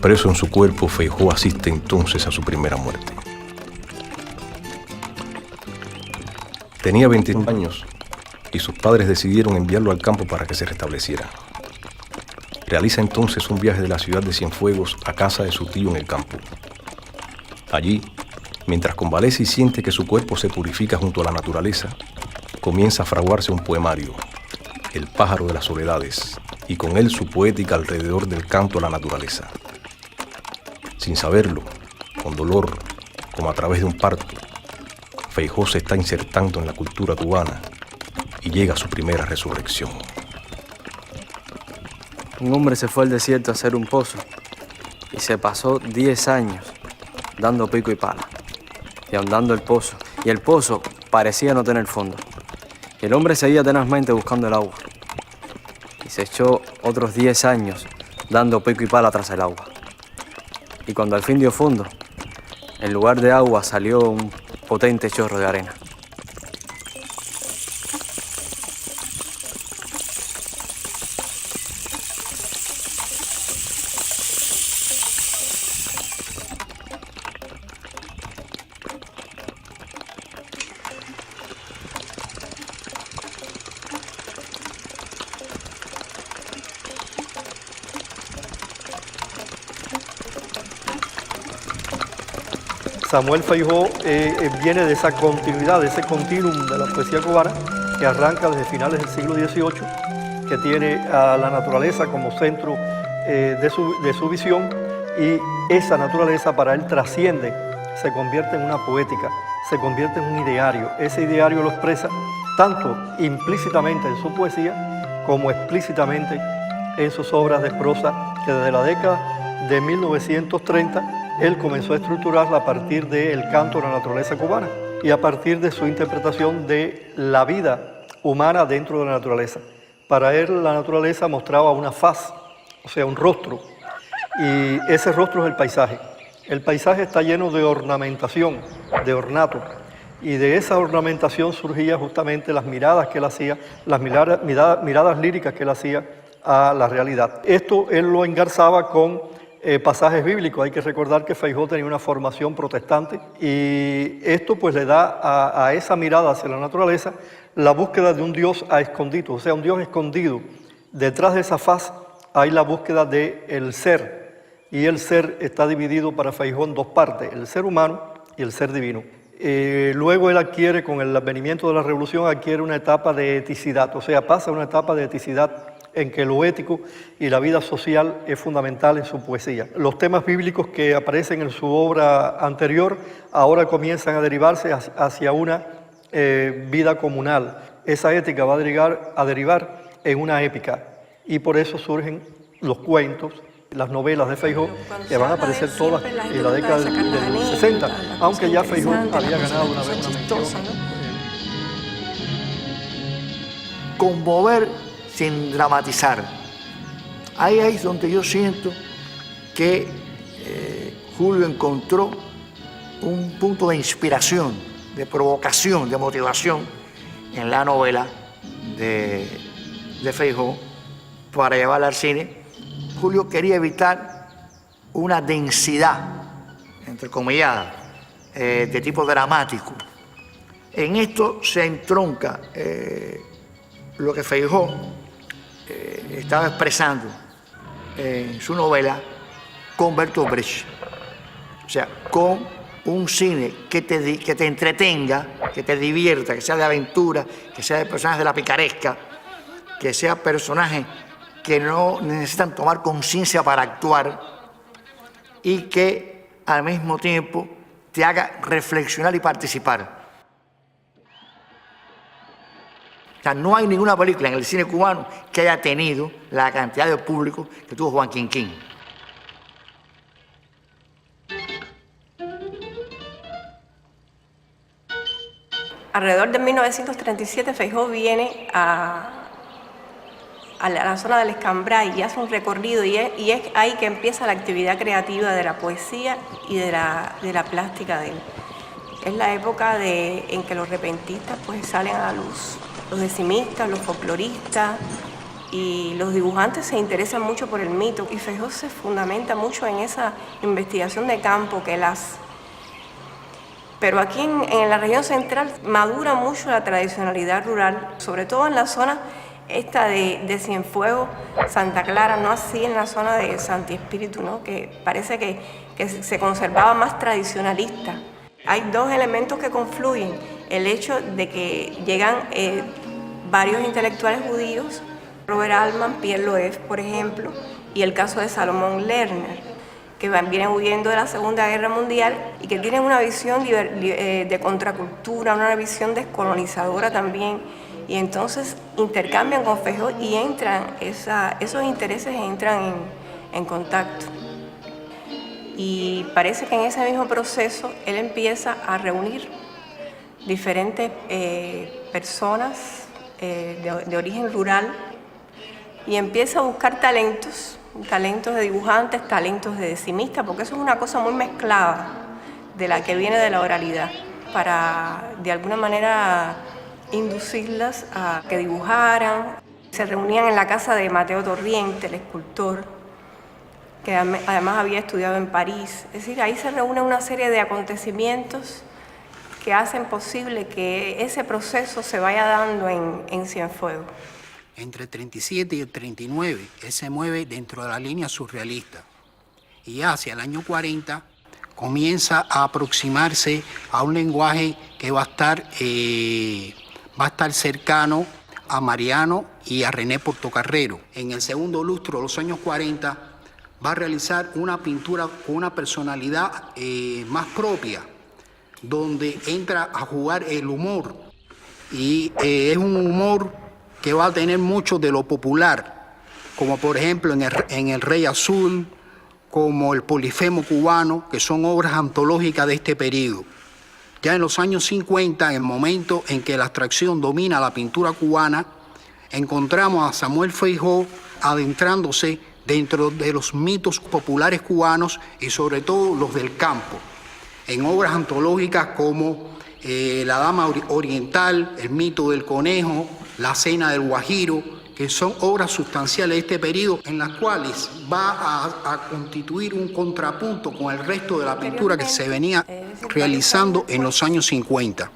Preso en su cuerpo, Feijóo asiste entonces a su primera muerte. Tenía 21 años y sus padres decidieron enviarlo al campo para que se restableciera. Realiza entonces un viaje de la ciudad de Cienfuegos a casa de su tío en el campo. Allí, mientras convalece y siente que su cuerpo se purifica junto a la naturaleza, comienza a fraguarse un poemario, El pájaro de las soledades, y con él su poética alrededor del canto a la naturaleza. Sin saberlo, con dolor, como a través de un parto, Feijóo se está insertando en la cultura cubana y llega a su primera resurrección. Un hombre se fue al desierto a hacer un pozo y se pasó 10 años dando pico y pala y ahondando el pozo. Y el pozo parecía no tener fondo. Y el hombre seguía tenazmente buscando el agua. Y se echó otros 10 años dando pico y pala tras el agua. Y cuando al fin dio fondo, en lugar de agua salió un potente chorro de arena. Samuel Feijóo viene de esa continuidad, de ese continuum de la poesía cubana que arranca desde finales del siglo XVIII, que tiene a la naturaleza como centro de su visión, y esa naturaleza para él trasciende, se convierte en una poética, se convierte en un ideario. Ese ideario lo expresa tanto implícitamente en su poesía como explícitamente en sus obras de prosa, que desde la década de 1930 él comenzó a estructurarla a partir del canto a la naturaleza cubana y a partir de su interpretación de la vida humana dentro de la naturaleza. Para él la naturaleza mostraba una faz, o sea, un rostro, y ese rostro es el paisaje. El paisaje está lleno de ornamentación, de ornato, y de esa ornamentación surgían justamente las miradas que él hacía, las miradas líricas que él hacía a la realidad. Esto él lo engarzaba con pasajes bíblicos. Hay que recordar que Feijóo tenía una formación protestante y esto pues le da a esa mirada hacia la naturaleza la búsqueda de un Dios a escondido, o sea, un Dios escondido. Detrás de esa faz hay la búsqueda del ser, y el ser está dividido para Feijóo en dos partes, el ser humano y el ser divino. Luego él adquiere, con el advenimiento de la revolución, adquiere una etapa de eticidad, o sea, pasa una etapa de eticidad en que lo ético y la vida social es fundamental en su poesía. Los temas bíblicos que aparecen en su obra anterior ahora comienzan a derivarse hacia una vida comunal. Esa ética va a derivar en una épica, y por eso surgen los cuentos, las novelas de Feijóo, que van a aparecer todas en la década del 60, aunque ya Feijóo había ganado una vez una mención. Conmover sin dramatizar. Ahí es donde yo siento que Julio encontró un punto de inspiración, de provocación, de motivación en la novela de Feijóo para llevarla al cine. Julio quería evitar una densidad, entrecomillada, de tipo dramático. En esto se entronca lo que Feijóo estaba expresando en su novela con Bertolt Brecht. O sea, con un cine que te entretenga, que te divierta, que sea de aventura, que sea de personajes de la picaresca, que sea personajes que no necesitan tomar conciencia para actuar y que al mismo tiempo te haga reflexionar y participar. O sea, no hay ninguna película en el cine cubano que haya tenido la cantidad de público que tuvo Juan Quinquín. Alrededor de 1937 Feijóo viene a la zona del Escambray y hace un recorrido, y es ahí que empieza la actividad creativa de la poesía y de la plástica de él. Es la época en que los repentistas pues salen a la luz, los decimistas, los folcloristas, y los dibujantes se interesan mucho por el mito, y Feijó se fundamenta mucho en esa investigación de campo que él hace. Pero aquí en la región central madura mucho la tradicionalidad rural, sobre todo en la zona esta de Cienfuegos, Santa Clara, no así en la zona de Santi Espíritu, ¿no? Que parece que se conservaba más tradicionalista. Hay dos elementos que confluyen: el hecho de que llegan varios intelectuales judíos, Robert Altman, Pierre Loeb, por ejemplo, y el caso de Salomón Lerner, que vienen huyendo de la Segunda Guerra Mundial y que tienen una visión de contracultura, una visión descolonizadora también, y entonces intercambian con Feijó y esos intereses entran en contacto. Y parece que en ese mismo proceso él empieza a reunir diferentes personas de origen rural y empieza a buscar talentos de dibujantes, talentos de decimistas, porque eso es una cosa muy mezclada de la que viene de la oralidad, para de alguna manera inducirlas a que dibujaran. Se reunían en la casa de Mateo Torriente, el escultor, que además había estudiado en París. Es decir, ahí se reúne una serie de acontecimientos que hacen posible que ese proceso se vaya dando en Cienfuegos. Entre el 37 y el 39, él se mueve dentro de la línea surrealista. Y hacia el año 40 comienza a aproximarse a un lenguaje que va a estar cercano a Mariano y a René Portocarrero. En el segundo lustro de los años 40 va a realizar una pintura con una personalidad más propia, donde entra a jugar el humor. Y es un humor que va a tener mucho de lo popular, como por ejemplo en el Rey Azul, como el Polifemo cubano, que son obras antológicas de este periodo. Ya en los años 50, en el momento en que la abstracción domina la pintura cubana, encontramos a Samuel Feijó adentrándose dentro de los mitos populares cubanos y sobre todo los del campo, en obras antológicas como La Dama Oriental, El mito del conejo, La cena del Guajiro, que son obras sustanciales de este periodo en las cuales va a constituir un contrapunto con el resto de la pintura que se venía realizando en los años 50.